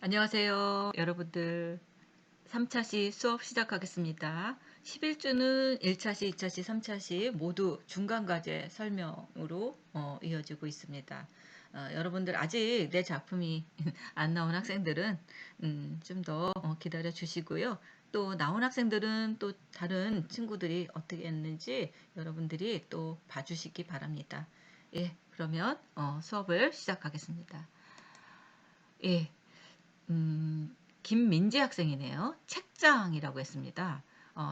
안녕하세요. 여러분들 3차시 수업 시작하겠습니다. 11주는 1차시, 2차시, 3차시 모두 중간과제 설명으로 이어지고 있습니다. 여러분들 아직 내 작품이 안 나온 학생들은 좀 더 기다려 주시고요. 또 나온 학생들은 또 다른 친구들이 어떻게 했는지 여러분들이 또 봐주시기 바랍니다. 예, 그러면 수업을 시작하겠습니다. 예, 김민지 학생이네요. 책장이라고 했습니다.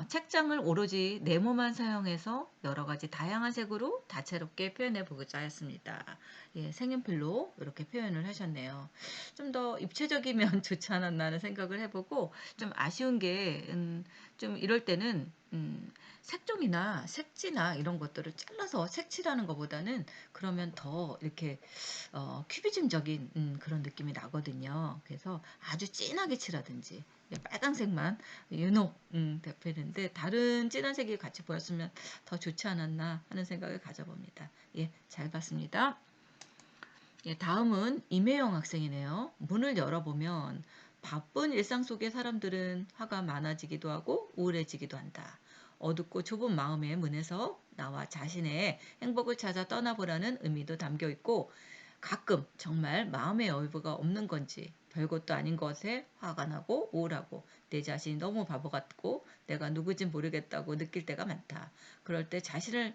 책장을 오로지 네모만 사용해서 여러 가지 다양한 색으로 다채롭게 표현해 보고자 했습니다. 예, 색연필로 이렇게 표현을 하셨네요. 좀 더 입체적이면 좋지 않았나 하는 생각을 해보고 좀 아쉬운 게, 좀 이럴 때는, 색종이나 색지나 이런 것들을 잘라서 색칠하는 것보다는 그러면 더 이렇게 큐비즘적인 그런 느낌이 나거든요. 그래서 아주 진하게 칠하든지 빨강색만 유독 대표했는데 다른 진한 색이 같이 보였으면 더 좋지 않았나 하는 생각을 가져봅니다. 예, 잘 봤습니다. 예, 다음은 임혜영 학생이네요. 문을 열어보면 바쁜 일상 속의 사람들은 화가 많아지기도 하고 우울해지기도 한다. 어둡고 좁은 마음의 문에서 나와 자신의 행복을 찾아 떠나보라는 의미도 담겨 있고 가끔 정말 마음의 여유가 없는 건지 별것도 아닌 것에 화가 나고 우울하고 내 자신이 너무 바보 같고 내가 누구진 모르겠다고 느낄 때가 많다. 그럴 때 자신을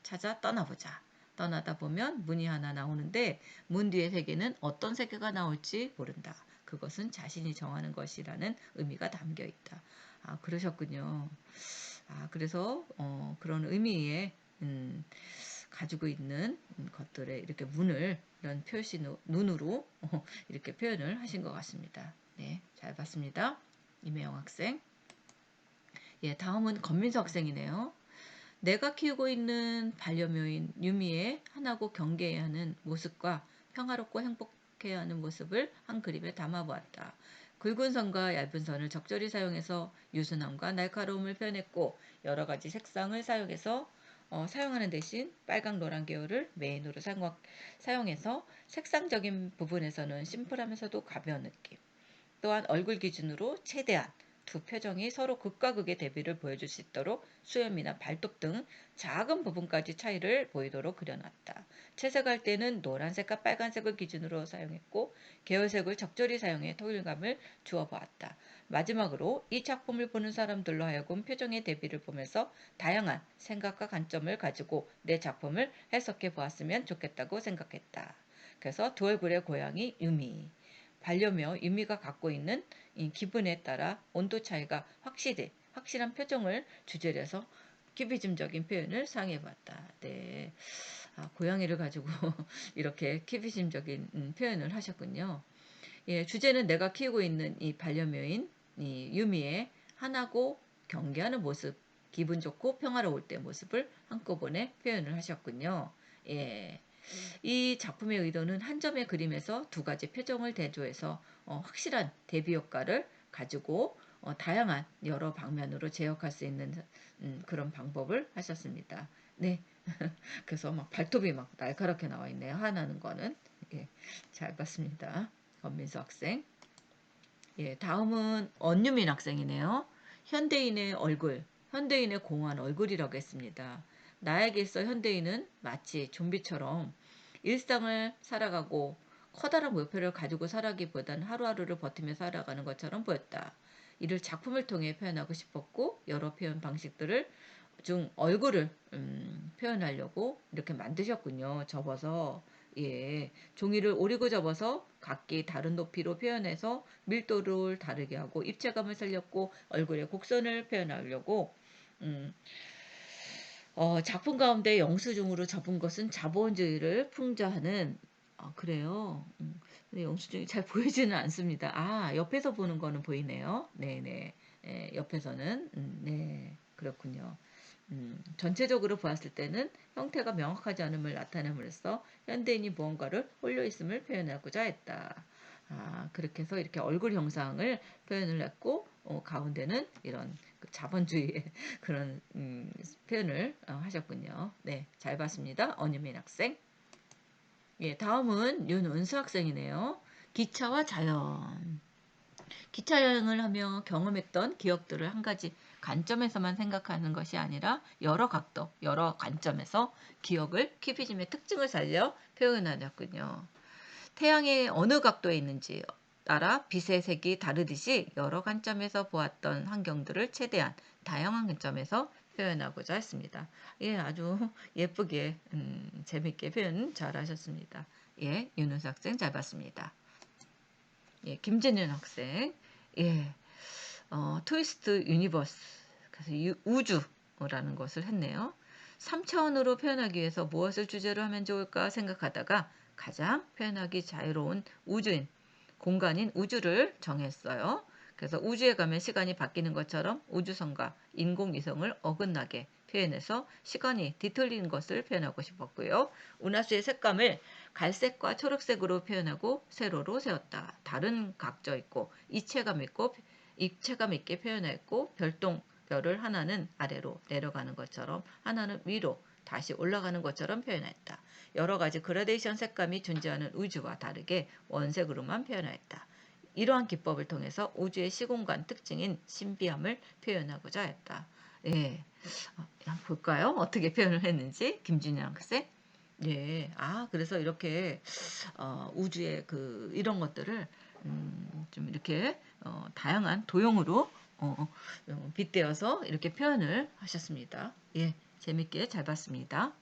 찾아 떠나보자. 떠나다 보면 문이 하나 나오는데 문 뒤의 세계는 어떤 세계가 나올지 모른다. 그것은 자신이 정하는 것이라는 의미가 담겨 있다. 아, 그러셨군요. 아, 그래서 그런 의미의 가지고 있는 것들에 이렇게 문을 이런 표시 눈으로 이렇게 표현을 하신 것 같습니다. 네, 잘 봤습니다. 임혜영 학생. 예, 다음은 권민수 학생이네요. 내가 키우고 있는 반려묘인 유미의 하나고 경계해야 하는 모습과 평화롭고 행복해야 하는 모습을 한 그림에 담아보았다. 굵은 선과 얇은 선을 적절히 사용해서 유순함과 날카로움을 표현했고 여러 가지 색상을 사용하는 대신 빨강 노란 계열을 메인으로 사용해서 색상적인 부분에서는 심플하면서도 가벼운 느낌. 또한 얼굴 기준으로 최대한 두 표정이 서로 극과 극의 대비를 보여줄 수 있도록 수염이나 발톱 등 작은 부분까지 차이를 보이도록 그려놨다. 채색할 때는 노란색과 빨간색을 기준으로 사용했고 계열색을 적절히 사용해 통일감을 주어보았다. 마지막으로 이 작품을 보는 사람들로 하여금 표정의 대비를 보면서 다양한 생각과 관점을 가지고 내 작품을 해석해 보았으면 좋겠다고 생각했다. 그래서 두 얼굴의 고양이 유미, 반려묘 유미가 갖고 있는 이 기분에 따라 온도 차이가 확실한 표정을 주제로 해서 큐비즘적인 표현을 사용해봤다. 네, 고양이를 가지고 이렇게 큐비즘적인 표현을 하셨군요. 예, 주제는 내가 키우고 있는 이 반려묘인 이 유미의 하나고 경계하는 모습, 기분 좋고 평화로울 때 모습을 한꺼번에 표현을 하셨군요. 예. 이 작품의 의도는 한 점의 그림에서 두 가지 표정을 대조해서 확실한 대비 효과를 가지고 다양한 여러 방면으로 제어할 수 있는 그런 방법을 하셨습니다. 네. 그래서 막 발톱이 막 날카롭게 나와 있네요. 하나는 거는. 예, 잘 봤습니다. 권민수 학생. 예, 다음은 언유민 학생이네요. 현대인의 얼굴, 현대인의 공허한 얼굴이라고 했습니다. 나에게 있어 현대인은 마치 좀비처럼 일상을 살아가고 커다란 목표를 가지고 살아기보단 하루하루를 버티며 살아가는 것처럼 보였다. 이를 작품을 통해 표현하고 싶었고 여러 표현 방식들을 중 얼굴을 표현하려고 이렇게 만드셨군요. 접어서 예, 종이를 오리고 접어서 각기 다른 높이로 표현해서 밀도를 다르게 하고 입체감을 살렸고 얼굴의 곡선을 표현하려고 음, 작품 가운데 영수증으로 접은 것은 자본주의를 풍자하는 그래요. 근데 영수증이 잘 보이지는 않습니다. 아, 옆에서 보는 거는 보이네요. 네네. 예, 옆에서는 네, 그렇군요. 전체적으로 보았을 때는 형태가 명확하지 않음을 나타냄으로써 현대인이 무언가를 홀려 있음을 표현하고자 했다. 아, 그렇게 해서 이렇게 얼굴 형상을 표현을 했고 가운데는 이런 그 자본주의의 그런 표현을 하셨군요. 네, 잘 봤습니다. 언유민 학생. 예, 다음은 윤은수 학생이네요. 기차와 자연. 기차 여행을 하며 경험했던 기억들을 한 가지 관점에서만 생각하는 것이 아니라 여러 각도, 여러 관점에서 기억을 큐비즘의 특징을 살려 표현하였군요. 태양의 어느 각도에 있는지 따라 빛의 색이 다르듯이 여러 관점에서 보았던 환경들을 최대한 다양한 관점에서 표현하고자 했습니다. 예, 아주 예쁘게 재밌게 표현 잘 하셨습니다. 예, 윤은수 학생 잘 봤습니다. 예, 김진현 학생. 예, 트위스트 유니버스. 그래서 우주라는 것을 했네요. 3차원으로 표현하기 위해서 무엇을 주제로 하면 좋을까 생각하다가 가장 표현하기 자유로운 우주인, 공간인 우주를 정했어요. 그래서 우주에 가면 시간이 바뀌는 것처럼 우주선과 인공위성을 어긋나게 표현해서 시간이 뒤틀리는 것을 표현하고 싶었고요. 은하수의 색감을 갈색과 초록색으로 표현하고 세로로 세웠다. 다른 각져 있고 입체감 있게 표현했고 별을 하나는 아래로 내려가는 것처럼 하나는 위로 다시 올라가는 것처럼 표현했다. 여러 가지 그라데이션 색감이 존재하는 우주와 다르게 원색으로만 표현하였다. 이러한 기법을 통해서 우주의 시공간 특징인 신비함을 표현하고자 했다. 예, 한번 볼까요? 어떻게 표현을 했는지 김준영 학생. 예, 그래서 이렇게 우주의 이런 것들을 좀 이렇게 다양한 도형으로 빗대어서 이렇게 표현을 하셨습니다. 예, 재밌게 잘 봤습니다.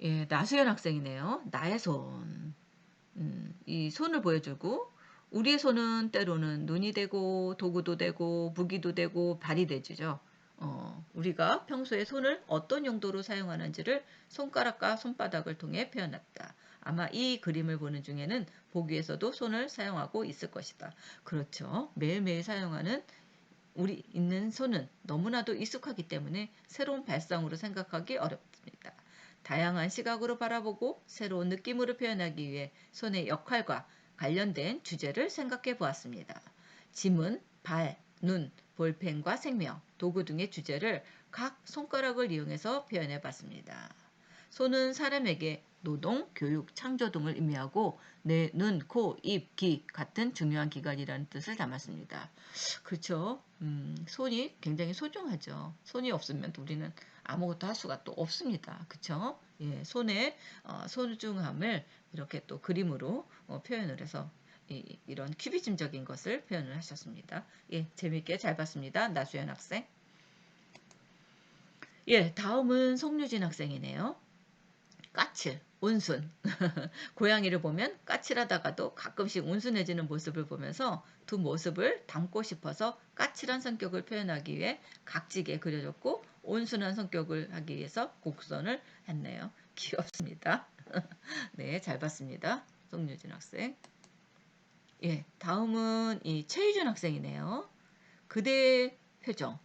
예, 나수연 학생이네요. 나의 손. 이 손을 보여주고 우리의 손은 때로는 눈이 되고 도구도 되고 무기도 되고 발이 되죠. 우리가 평소에 손을 어떤 용도로 사용하는지를 손가락과 손바닥을 통해 표현했다. 아마 이 그림을 보는 중에는 보기에서도 손을 사용하고 있을 것이다. 그렇죠. 매일매일 사용하는 우리 있는 손은 너무나도 익숙하기 때문에 새로운 발상으로 생각하기 어렵습니다. 다양한 시각으로 바라보고 새로운 느낌으로 표현하기 위해 손의 역할과 관련된 주제를 생각해 보았습니다. 짐은 발, 눈, 볼펜과 생명, 도구 등의 주제를 각 손가락을 이용해서 표현해 봤습니다. 손은 사람에게 노동, 교육, 창조 등을 의미하고 뇌, 눈, 코, 입, 귀 같은 중요한 기관이라는 뜻을 담았습니다. 그렇죠. 손이 굉장히 소중하죠. 손이 없으면 우리는 아무것도 할 수가 또 없습니다. 그렇죠? 예, 손의 소중함을 이렇게 또 그림으로 표현을 해서 이런 큐비즘적인 것을 표현을 하셨습니다. 예, 재밌게 잘 봤습니다. 나수연 학생. 예, 다음은 송유진 학생이네요. 까칠, 온순. 고양이를 보면 까칠하다가도 가끔씩 온순해지는 모습을 보면서 두 모습을 담고 싶어서 까칠한 성격을 표현하기 위해 각지게 그려줬고 온순한 성격을 하기 위해서 곡선을 했네요. 귀엽습니다. 네, 잘 봤습니다. 송유진 학생. 예, 다음은 이 최유준 학생이네요. 그대의 표정.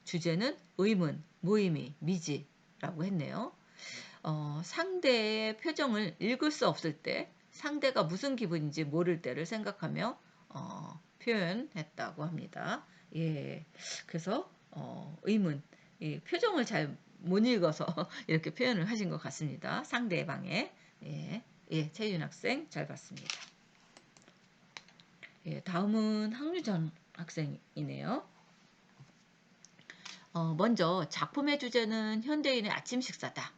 주제는 의문, 무의미, 미지라고 했네요. 상대의 표정을 읽을 수 없을 때 상대가 무슨 기분인지 모를 때를 생각하며 표현했다고 합니다. 예, 그래서 의문, 표정을 잘 못 읽어서 이렇게 표현을 하신 것 같습니다. 상대방의. 예, 예, 최윤 학생 잘 봤습니다. 예, 다음은 황유전 학생이네요. 먼저 작품의 주제는 현대인의 아침 식사다.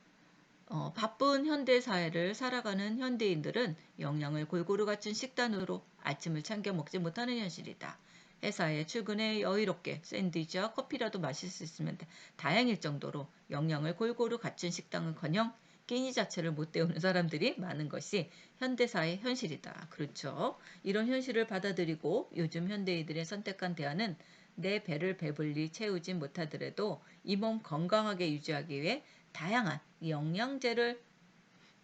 바쁜 현대 사회를 살아가는 현대인들은 영양을 골고루 갖춘 식단으로 아침을 챙겨 먹지 못하는 현실이다. 회사에 출근해 여유롭게 샌드위치와 커피라도 마실 수 있으면 다행일 정도로 영양을 골고루 갖춘 식당은커녕 끼니 자체를 못 때우는 사람들이 많은 것이 현대사의 현실이다. 그렇죠. 이런 현실을 받아들이고 요즘 현대인들의 선택한 대안은 내 배를 배불리 채우지 못하더라도 이 몸 건강하게 유지하기 위해 다양한 영양제를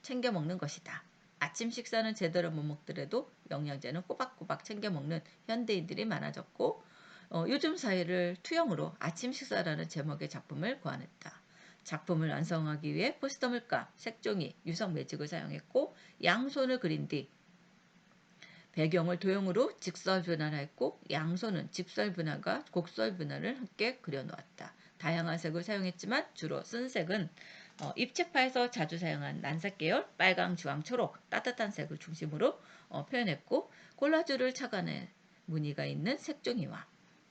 챙겨 먹는 것이다. 아침 식사는 제대로 못 먹더라도 영양제는 꼬박꼬박 챙겨 먹는 현대인들이 많아졌고 요즘 사회를 투영으로 아침 식사라는 제목의 작품을 고안했다. 작품을 완성하기 위해 포스터 물감, 색종이, 유성 매직을 사용했고 양손을 그린 뒤 배경을 도형으로 직설 분할을 했고 양손은 직설 분할과 곡설 분할을 함께 그려놓았다. 다양한 색을 사용했지만 주로 쓴 색은 입체파에서 자주 사용한 난색 계열, 빨강, 주황, 초록 따뜻한 색을 중심으로 표현했고 콜라주를 착안해 무늬가 있는 색종이와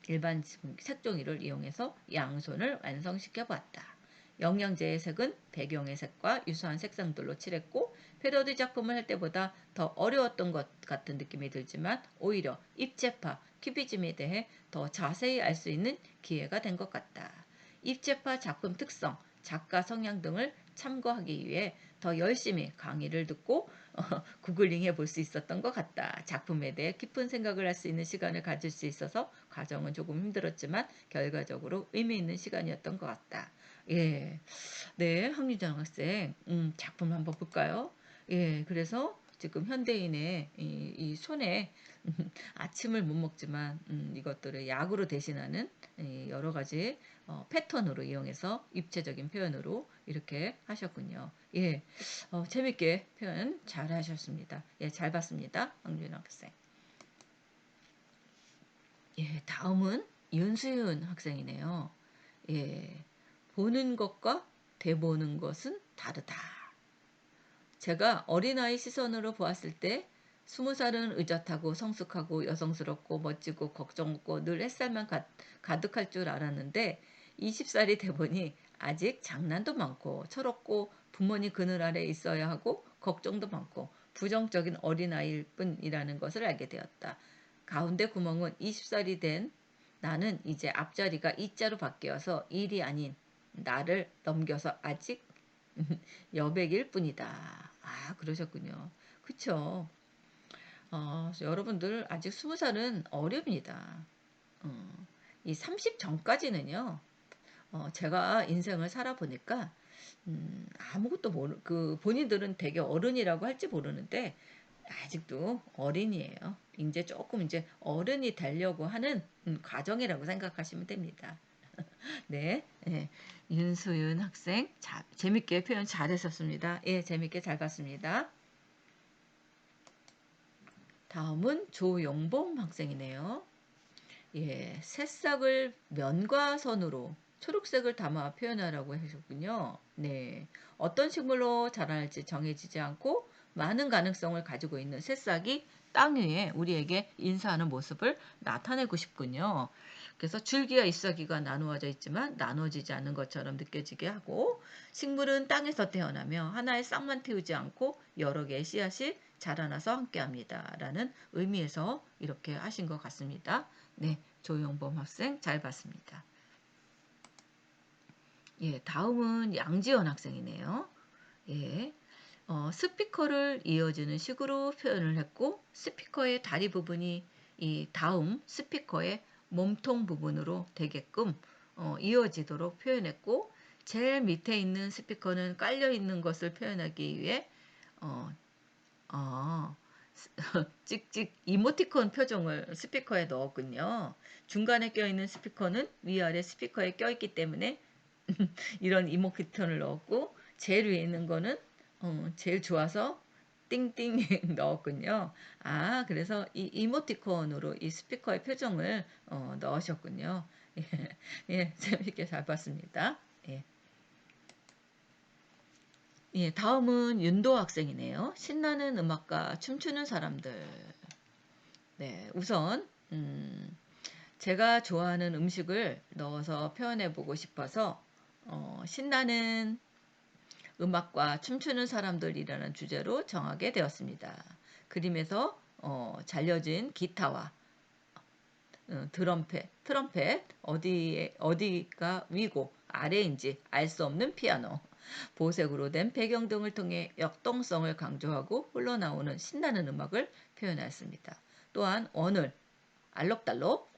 일반 색종이를 이용해서 양손을 완성시켜 보았다. 영양제의 색은 배경의 색과 유사한 색상들로 칠했고 패러디 작품을 할 때보다 더 어려웠던 것 같은 느낌이 들지만 오히려 입체파, 큐비즘에 대해 더 자세히 알 수 있는 기회가 된 것 같다. 입체파 작품 특성, 작가 성향 등을 참고하기 위해 더 열심히 강의를 듣고 구글링 해볼 수 있었던 것 같다. 작품에 대해 깊은 생각을 할 수 있는 시간을 가질 수 있어서 과정은 조금 힘들었지만 결과적으로 의미 있는 시간이었던 것 같다. 예, 네, 황유정 학생, 작품 한번 볼까요? 예, 그래서 지금 현대인의 이 손에 아침을 못 먹지만 이것들을 약으로 대신하는 여러 가지 패턴으로 이용해서 입체적인 표현으로 이렇게 하셨군요. 예, 재밌게 표현 잘 하셨습니다. 예, 잘 봤습니다. 황유정 학생. 예, 다음은 윤수윤 학생이네요. 예, 보는 것과 되보는 것은 다르다. 제가 어린아이 시선으로 보았을 때 20살은 의젓하고 성숙하고 여성스럽고 멋지고 걱정 없고 늘 햇살만 가득할 줄 알았는데 20살이 돼보니 아직 장난도 많고 철없고 부모님 그늘 아래 있어야 하고 걱정도 많고 부정적인 어린아이일 뿐이라는 것을 알게 되었다. 가운데 구멍은 20살이 된 나는 이제 앞자리가 이자로 바뀌어서 일이 아닌 나를 넘겨서 아직 여백일 뿐이다. 아, 그러셨군요. 그쵸. 여러분들 아직 20살은 어렵니다. 이 30 전까지는요, 제가 인생을 살아보니까, 아무것도 본인들은 되게 어른이라고 할지 모르는데, 아직도 어린이에요. 이제 조금 이제 어른이 되려고 하는 과정이라고 생각하시면 됩니다. 네, 예. 윤수윤 학생, 재밌게 표현 잘했었습니다. 예, 재밌게 잘 봤습니다. 다음은 조용범 학생이네요. 예, 새싹을 면과 선으로 초록색을 담아 표현하라고 하셨군요. 네, 어떤 식물로 자랄지 정해지지 않고 많은 가능성을 가지고 있는 새싹이 땅 위에 우리에게 인사하는 모습을 나타내고 싶군요. 그래서 줄기와 잎사귀가 나누어져 있지만 나누어지지 않는 것처럼 느껴지게 하고 식물은 땅에서 태어나며 하나의 싹만 틔우지 않고 여러 개의 씨앗이 자라나서 함께합니다. 라는 의미에서 이렇게 하신 것 같습니다. 네, 조용범 학생 잘 봤습니다. 예, 다음은 양지원 학생이네요. 예, 스피커를 이어주는 식으로 표현을 했고 스피커의 다리 부분이 이 다음 스피커의 몸통 부분으로 되게끔 이어지도록 표현했고 제일 밑에 있는 스피커는 깔려 있는 것을 표현하기 위해 어, 어, 찍찍 이모티콘 표정을 스피커에 넣었군요. 중간에 껴있는 스피커는 위아래 스피커에 껴있기 때문에 이런 이모티콘을 넣었고 제일 위에 있는 거는 제일 좋아서 띵띵 넣었군요. 아, 그래서 이 이모티콘으로 이 스피커의 표정을 넣으셨군요. 예, 예, 재밌게 잘 봤습니다. 예. 예, 다음은 윤도 학생이네요. 신나는 음악과 춤추는 사람들. 네, 우선 제가 좋아하는 음식을 넣어서 표현해 보고 싶어서 신나는 음악과 춤추는 사람들이라는 주제로 정하게 되었습니다. 그림에서 잘려진 기타와 트럼펫, 어디가 위고 아래인지 알 수 없는 피아노, 보색으로 된 배경등을 통해 역동성을 강조하고 흘러나오는 신나는 음악을 표현하였습니다. 또한 원을 알록달록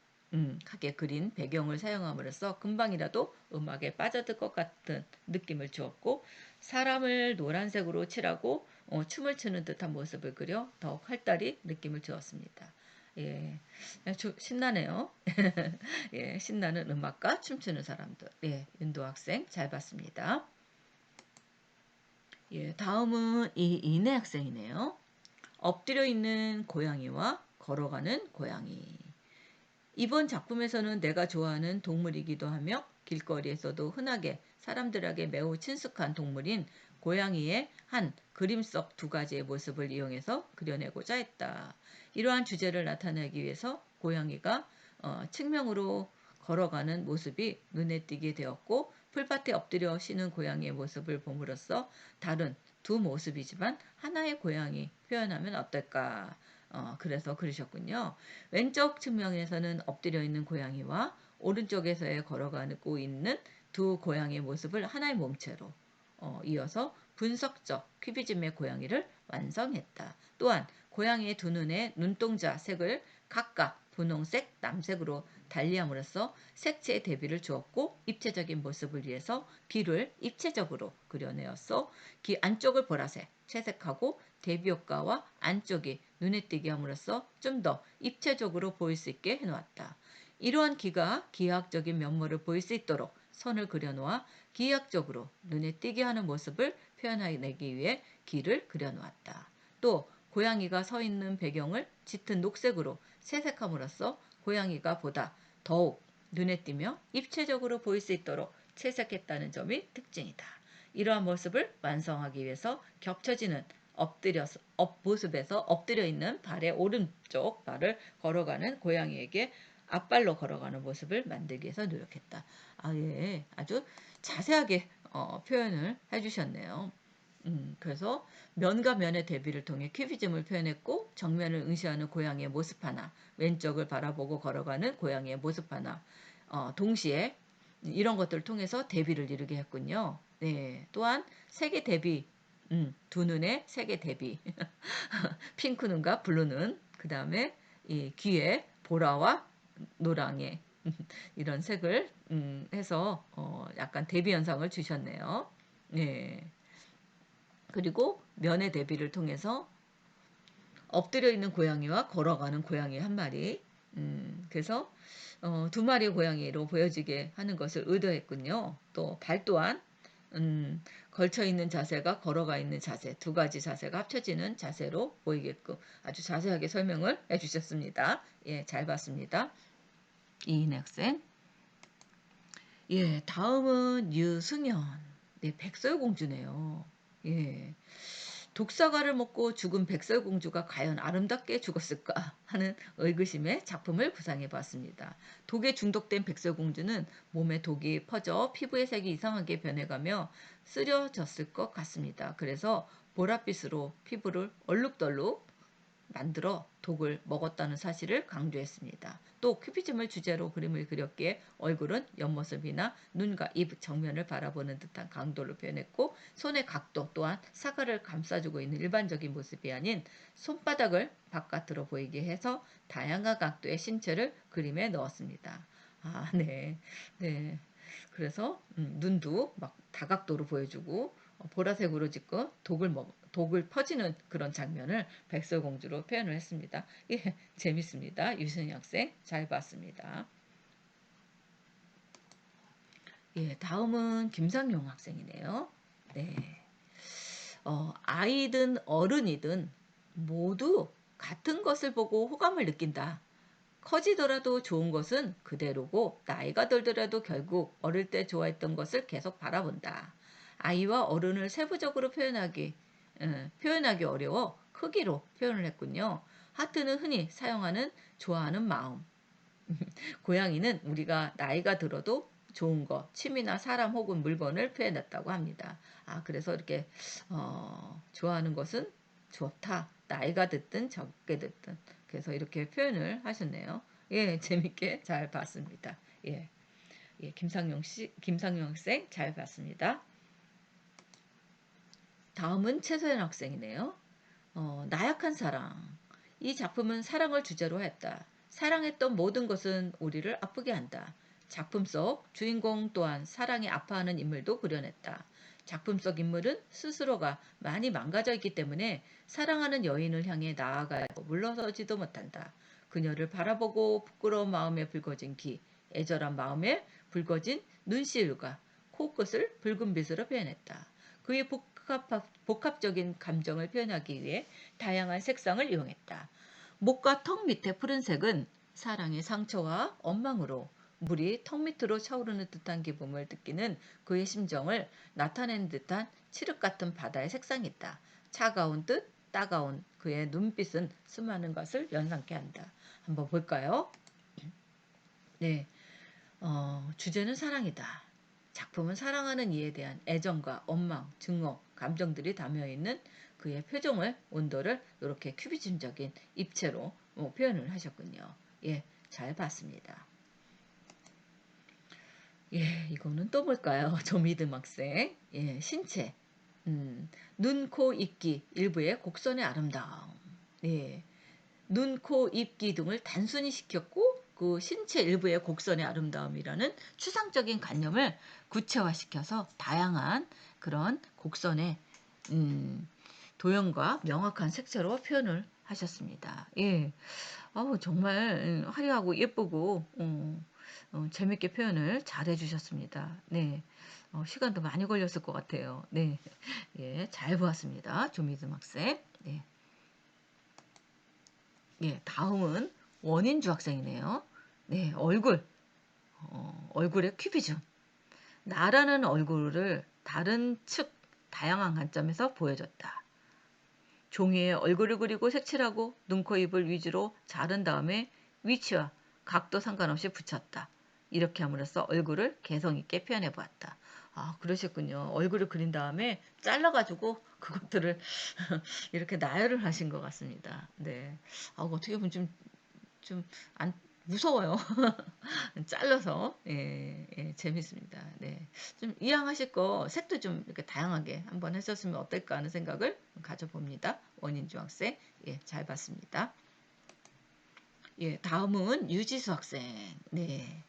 하게 그린 배경을 사용함으로써 금방이라도 음악에 빠져들 것 같은 느낌을 주었고 사람을 노란색으로 칠하고 춤을 추는 듯한 모습을 그려 더욱 활달히 느낌을 주었습니다. 예, 신나네요. 예, 신나는 음악과 춤추는 사람들. 예, 윤도 학생 잘 봤습니다. 예, 다음은 이인혜 학생이네요. 엎드려 있는 고양이와 걸어가는 고양이. 이번 작품에서는 내가 좋아하는 동물이기도 하며 길거리에서도 흔하게 사람들에게 매우 친숙한 동물인 고양이의 한 그림 속 두 가지의 모습을 이용해서 그려내고자 했다. 이러한 주제를 나타내기 위해서 고양이가 측면으로 걸어가는 모습이 눈에 띄게 되었고 풀밭에 엎드려 쉬는 고양이의 모습을 봄으로써 다른 두 모습이지만 하나의 고양이 표현하면 어떨까? 그래서 그러셨군요. 왼쪽 측면에서는 엎드려 있는 고양이와 오른쪽에서의 걸어가고 있는 두 고양이의 모습을 하나의 몸체로 이어서 분석적 큐비즘의 고양이를 완성했다. 또한 고양이의 두 눈의 눈동자 색을 각각 분홍색, 남색으로 달리함으로써 색채의 대비를 주었고 입체적인 모습을 위해서 귀를 입체적으로 그려내었어. 귀 안쪽을 보라색, 채색하고 대비 효과와 안쪽이 눈에 띄게 함으로써 좀 더 입체적으로 보일 수 있게 해놓았다. 이러한 귀가 기하학적인 면모를 보일 수 있도록 선을 그려놓아 기하학적으로 눈에 띄게 하는 모습을 표현해내기 위해 귀를 그려놓았다. 또 고양이가 서 있는 배경을 짙은 녹색으로 채색함으로써 고양이가 보다 더욱 눈에 띄며 입체적으로 보일 수 있도록 채색했다는 점이 특징이다. 이러한 모습을 완성하기 위해서 겹쳐지는 엎드려서 모습에서 엎드려 있는 발의 오른쪽 발을 걸어가는 고양이에게 앞발로 걸어가는 모습을 만들기 위해서 노력했다. 예, 아주 자세하게 표현을 해주셨네요. 그래서 면과 면의 대비를 통해 큐비즘을 표현했고 정면을 응시하는 고양이의 모습 하나, 왼쪽을 바라보고 걸어가는 고양이의 모습 하나, 동시에 이런 것들을 통해서 대비를 이루게 했군요. 네, 또한 색의 대비, 두 눈의 색의 대비, 핑크 눈과 블루 눈, 그 다음에 이 귀에 보라와 노랑의 이런 색을 해서 약간 대비 현상을 주셨네요. 네. 그리고 면의 대비를 통해서 엎드려 있는 고양이와 걸어가는 고양이 한 마리. 그래서 두 마리의 고양이로 보여지게 하는 것을 의도했군요. 또 발 또한 걸쳐 있는 자세가 걸어가 있는 자세, 두 가지 자세가 합쳐지는 자세로 보이게끔 아주 자세하게 설명을 해주셨습니다. 예, 잘 봤습니다. 이인 학생. 예, 다음은 유승연. 네, 백설공주네요. 예. 독사과를 먹고 죽은 백설공주가 과연 아름답게 죽었을까 하는 의구심에 작품을 구상해 봤습니다. 독에 중독된 백설공주는 몸에 독이 퍼져 피부의 색이 이상하게 변해가며 쓰려졌을 것 같습니다. 그래서 보랏빛으로 피부를 얼룩덜룩 만들어 독을 먹었다는 사실을 강조했습니다. 또 큐비즘을 주제로 그림을 그렸기에 얼굴은 옆모습이나 눈과 입 정면을 바라보는 듯한 강도를 표현했고 손의 각도 또한 사과를 감싸주고 있는 일반적인 모습이 아닌 손바닥을 바깥으로 보이게 해서 다양한 각도의 신체를 그림에 넣었습니다. 네. 네. 그래서 눈도 막 다각도로 보여주고 보라색으로 지금 독을 퍼지는 그런 장면을 백설공주로 표현을 했습니다. 예, 재밌습니다. 유승희 학생 잘 봤습니다. 예, 다음은 김상용 학생이네요. 네. 아이든 어른이든 모두 같은 것을 보고 호감을 느낀다. 커지더라도 좋은 것은 그대로고 나이가 들더라도 결국 어릴 때 좋아했던 것을 계속 바라본다. 아이와 어른을 세부적으로 표현하기 어려워 크기로 표현을 했군요. 하트는 흔히 사용하는 좋아하는 마음. 고양이는 우리가 나이가 들어도 좋은 것, 취미나 사람 혹은 물건을 표현했다고 합니다. 그래서 이렇게 좋아하는 것은 좋다. 나이가 듣든 적게 듣든. 그래서 이렇게 표현을 하셨네요. 예, 재밌게 잘 봤습니다. 예, 예, 김상용 학생 잘 봤습니다. 다음은 최소연 학생이네요. 나약한 사랑. 이 작품은 사랑을 주제로 했다. 사랑했던 모든 것은 우리를 아프게 한다. 작품 속 주인공 또한 사랑에 아파하는 인물도 그려냈다. 작품 속 인물은 스스로가 많이 망가져 있기 때문에 사랑하는 여인을 향해 나아가고 물러서지도 못한다. 그녀를 바라보고 부끄러운 마음에 붉어진 귀, 애절한 마음에 붉어진 눈시울과 코끝을 붉은 빛으로 표현했다. 그의 복합적인 감정을 표현하기 위해 다양한 색상을 이용했다. 목과 턱 밑에 푸른색은 사랑의 상처와 원망으로 물이 턱 밑으로 차오르는 듯한 기분을 느끼는 그의 심정을 나타내는 듯한 칠흑 같은 바다의 색상이다. 차가운 뜻, 따가운 그의 눈빛은 수많은 것을 연상케 한다. 한번 볼까요? 네, 주제는 사랑이다. 작품은 사랑하는 이에 대한 애정과 원망, 증오, 감정들이 담겨있는 그의 표정을, 온도를 이렇게 큐비즘적인 입체로 표현을 하셨군요. 예, 잘 봤습니다. 예, 이거는 또 볼까요? 조미듬 학생. 예, 신체. 눈, 코, 입기 일부의 곡선의 아름다움. 예, 눈, 코, 입기 등을 단순히 시켰고 그 신체 일부의 곡선의 아름다움이라는 추상적인 관념을 구체화시켜서 다양한 그런 곡선의 도형과 명확한 색채로 표현을 하셨습니다. 예, 정말 화려하고 예쁘고 재밌게 표현을 잘 해주셨습니다. 네, 시간도 많이 걸렸을 것 같아요. 네, 예, 잘 보았습니다. 조미듬 학생. 네. 예, 다음은 원인주 학생이네요. 네, 얼굴의 큐비즘. 나라는 얼굴을 다른 측, 다양한 관점에서 보여줬다. 종이에 얼굴을 그리고 색칠하고 눈, 코, 입을 위주로 자른 다음에 위치와 각도 상관없이 붙였다. 이렇게 함으로써 얼굴을 개성 있게 표현해 보았다. 아, 그러셨군요. 얼굴을 그린 다음에 잘라가지고 그것들을 이렇게 나열을 하신 것 같습니다. 네. 어떻게 보면 좀 안 무서워요. 잘라서 재밌습니다. 네. 좀 이왕하실 거 색도 좀 이렇게 다양하게 한번 하셨으면 어떨까 하는 생각을 가져봅니다. 원인주 학생. 예, 잘 봤습니다. 예, 다음은 유지수 학생. 네.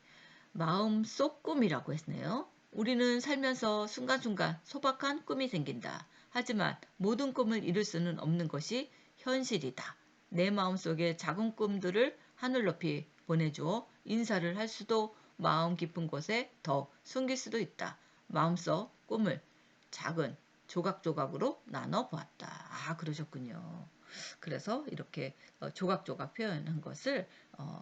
마음속 꿈이라고 했네요. 우리는 살면서 순간순간 소박한 꿈이 생긴다. 하지만 모든 꿈을 이룰 수는 없는 것이 현실이다. 내 마음속에 작은 꿈들을 하늘 높이 보내주어 인사를 할 수도 마음 깊은 곳에 더 숨길 수도 있다. 마음속 꿈을 작은 조각조각으로 나눠 보았다. 아, 그러셨군요. 그래서 이렇게 조각조각 표현한 것을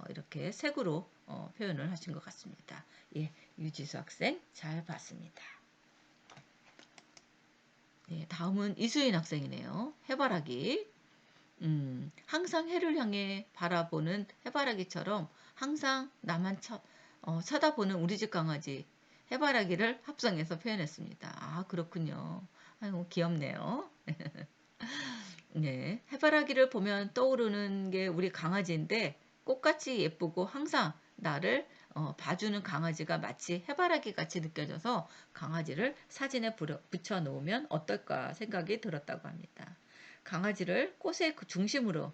이렇게 색으로 표현을 하신 것 같습니다. 예, 유지수 학생 잘 봤습니다. 예, 다음은 이수인 학생이네요. 해바라기. 항상 해를 향해 바라보는 해바라기처럼 항상 나만 쳐다보는 우리 집 강아지 해바라기를 합성해서 표현했습니다. 아, 그렇군요. 아유, 귀엽네요. 네, 해바라기를 보면 떠오르는 게 우리 강아지인데 꽃같이 예쁘고 항상 나를 봐주는 강아지가 마치 해바라기 같이 느껴져서 강아지를 사진에 붙여 놓으면 어떨까 생각이 들었다고 합니다. 강아지를 꽃의 그 중심으로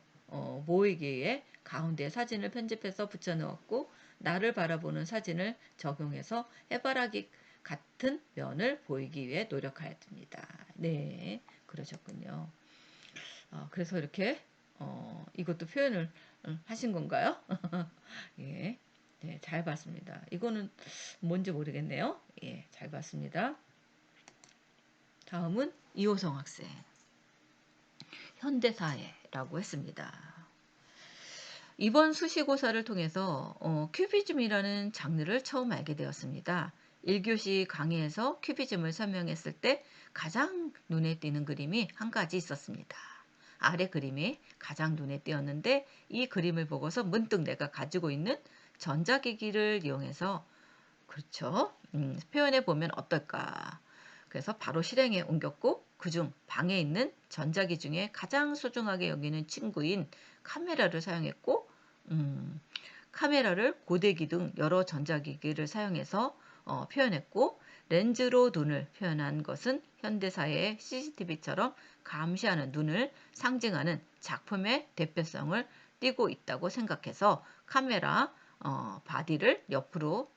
모이기 위해 가운데 사진을 편집해서 붙여 넣었고 나를 바라보는 사진을 적용해서 해바라기 같은 면을 보이기 위해 노력하였습니다. 네, 그러셨군요. 그래서 이렇게 이것도 표현을 하신 건가요? 예, 네, 잘 봤습니다. 이거는 뭔지 모르겠네요. 예, 잘 봤습니다. 다음은 이호성 학생. 현대사회라고 했습니다. 이번 수시고사를 통해서 큐비즘이라는 장르를 처음 알게 되었습니다. 1교시 강의에서 큐비즘을 설명했을 때 가장 눈에 띄는 그림이 한 가지 있었습니다. 아래 그림이 가장 눈에 띄었는데 이 그림을 보고서 문득 내가 가지고 있는 전자기기를 이용해서 그렇죠. 표현해 보면 어떨까. 그래서 바로 실행에 옮겼고 그중 방에 있는 전자기 중에 가장 소중하게 여기는 친구인 카메라를 사용했고 카메라를 고데기 등 여러 전자기기를 사용해서 표현했고 렌즈로 눈을 표현한 것은 현대사회의 CCTV처럼 감시하는 눈을 상징하는 작품의 대표성을 띠고 있다고 생각해서 카메라 바디를 옆으로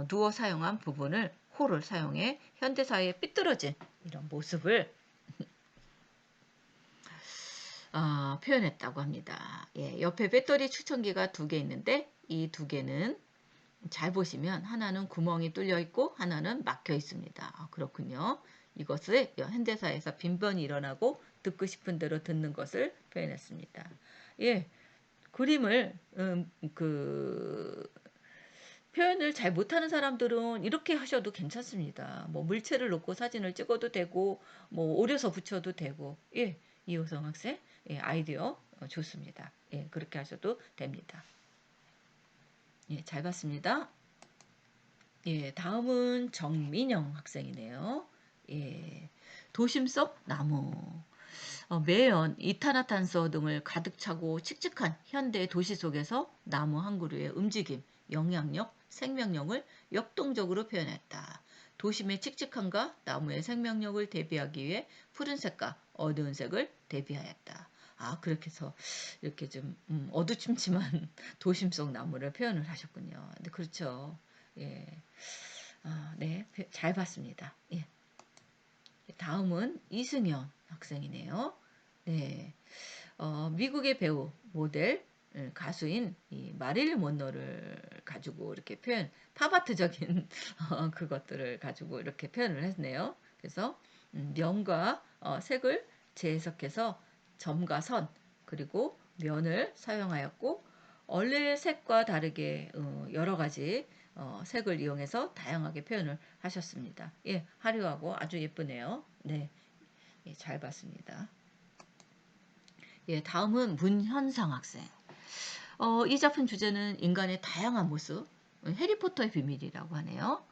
누워 사용한 부분을 홀을 사용해 현대사회의 삐뚤어진 이런 모습을 표현했다고 합니다. 예, 옆에 배터리 충전기가 2개 있는데 이 2개는 잘 보시면 하나는 구멍이 뚫려 있고 하나는 막혀 있습니다. 그렇군요. 이것을 현대사에서 빈번히 일어나고 듣고 싶은 대로 듣는 것을 표현했습니다. 예, 그림을 표현을 잘 못하는 사람들은 이렇게 하셔도 괜찮습니다. 뭐 물체를 놓고 사진을 찍어도 되고 뭐 오려서 붙여도 되고 예, 이호성 학생 예, 아이디어 좋습니다. 예, 그렇게 하셔도 됩니다. 예, 잘 봤습니다. 예, 다음은 정민영 학생이네요. 예, 도심 속 나무. 매연 이탄화탄소 등을 가득 차고 칙칙한 현대 도시 속에서 나무 한 그루의 움직임, 영향력, 생명력을 역동적으로 표현했다. 도심의 칙칙함과 나무의 생명력을 대비하기 위해 푸른색과 어두운 색을 대비하였다. 아, 그렇게 해서 이렇게 좀 어두침침한 도심 속 나무를 표현을 하셨군요. 근데 그렇죠. 예. 네, 잘 봤습니다. 예. 다음은 이승현 학생이네요. 네, 미국의 배우, 모델, 가수인 이 마릴린 먼로를 가지고 이렇게 표현, 팝아트적인 그것들을 가지고 이렇게 표현을 했네요. 그래서 면과 색을 재해석해서 점과 선 그리고 면을 사용하였고 원래 색과 다르게 여러 가지 색을 이용해서 다양하게 표현을 하셨습니다. 예, 화려하고 아주 예쁘네요. 네, 예, 잘 봤습니다. 예, 다음은 문현상 학생. 이 작품 주제는 인간의 다양한 모습, 해리포터의 비밀이라고 하네요.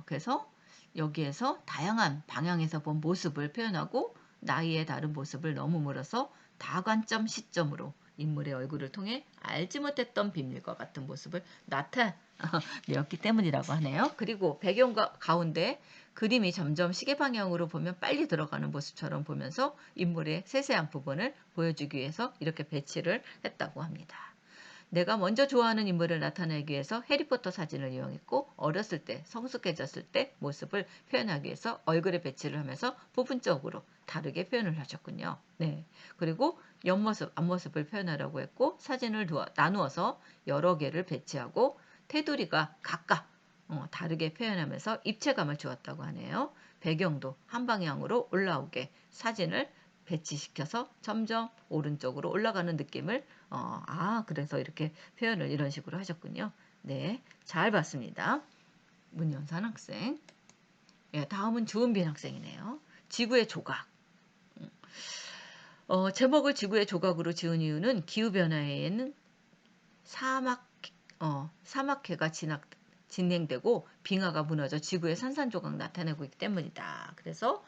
그래서 여기에서 다양한 방향에서 본 모습을 표현하고 나이의 다른 모습을 너무 물어서 다관점 시점으로 인물의 얼굴을 통해 알지 못했던 비밀과 같은 모습을 나타내었기 때문이라고 하네요. 그리고 배경과 가운데 그림이 점점 시계 방향으로 보면 빨리 들어가는 모습처럼 보면서 인물의 세세한 부분을 보여주기 위해서 이렇게 배치를 했다고 합니다. 내가 먼저 좋아하는 인물을 나타내기 위해서 해리포터 사진을 이용했고 어렸을 때 성숙해졌을 때 모습을 표현하기 위해서 얼굴에 배치를 하면서 부분적으로 다르게 표현을 하셨군요. 네. 그리고 옆모습, 앞모습을 표현하려고 했고 사진을 나누어서 여러 개를 배치하고 테두리가 각각 다르게 표현하면서 입체감을 주었다고 하네요. 배경도 한 방향으로 올라오게 사진을 배치시켜서 점점 오른쪽으로 올라가는 느낌을 그래서 이렇게 표현을 이런 식으로 하셨군요. 네, 잘 봤습니다. 문연산 학생. 예, 다음은 주은빈 학생이네요. 지구의 조각. 제목을 지구의 조각으로 지은 이유는 기후변화에는 사막해가 진행되고 빙하가 무너져 지구의 산산조각 나타내고 있기 때문이다. 그래서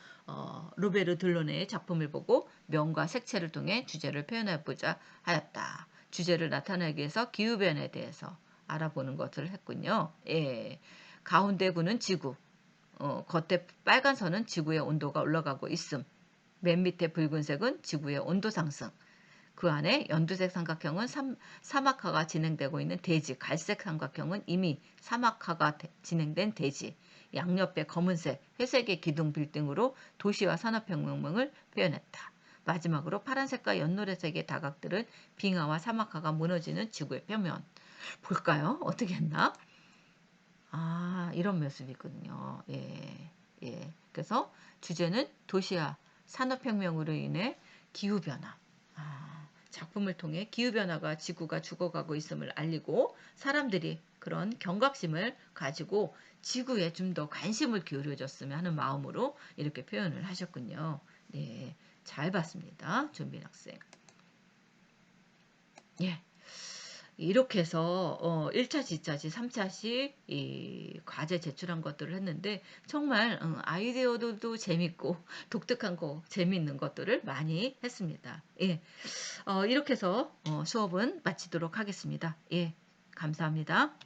로베르 들로네의 작품을 보고 면과 색채를 통해 주제를 표현해보자 하였다. 주제를 나타내기 위해서 기후변화에 대해서 알아보는 것을 했군요. 예. 가운데 구는 지구, 겉에 빨간 선은 지구의 온도가 올라가고 있음. 맨 밑에 붉은색은 지구의 온도 상승. 그 안에 연두색 삼각형은 사막화가 진행되고 있는 대지, 갈색 삼각형은 이미 사막화가 진행된 대지, 양옆에 검은색, 회색의 기둥 빌딩으로 도시와 산업혁명을 표현했다. 마지막으로 파란색과 연노래색의 다각들은 빙하와 사막화가 무너지는 지구의 표면. 볼까요? 어떻게 했나? 이런 모습이거든요. 예, 예. 그래서 주제는 도시와 산업혁명으로 인해 기후변화. 작품을 통해 기후변화가 지구가 죽어가고 있음을 알리고 사람들이 그런 경각심을 가지고 지구에 좀 더 관심을 기울여줬으면 하는 마음으로 이렇게 표현을 하셨군요. 네, 잘 봤습니다. 준빈 학생. 예. 이렇게 해서 1차시, 2차시, 3차시 이 과제 제출한 것들을 했는데 정말 아이디어도 재밌고 독특한 거 재밌는 것들을 많이 했습니다. 예. 이렇게 해서 수업은 마치도록 하겠습니다. 예. 감사합니다.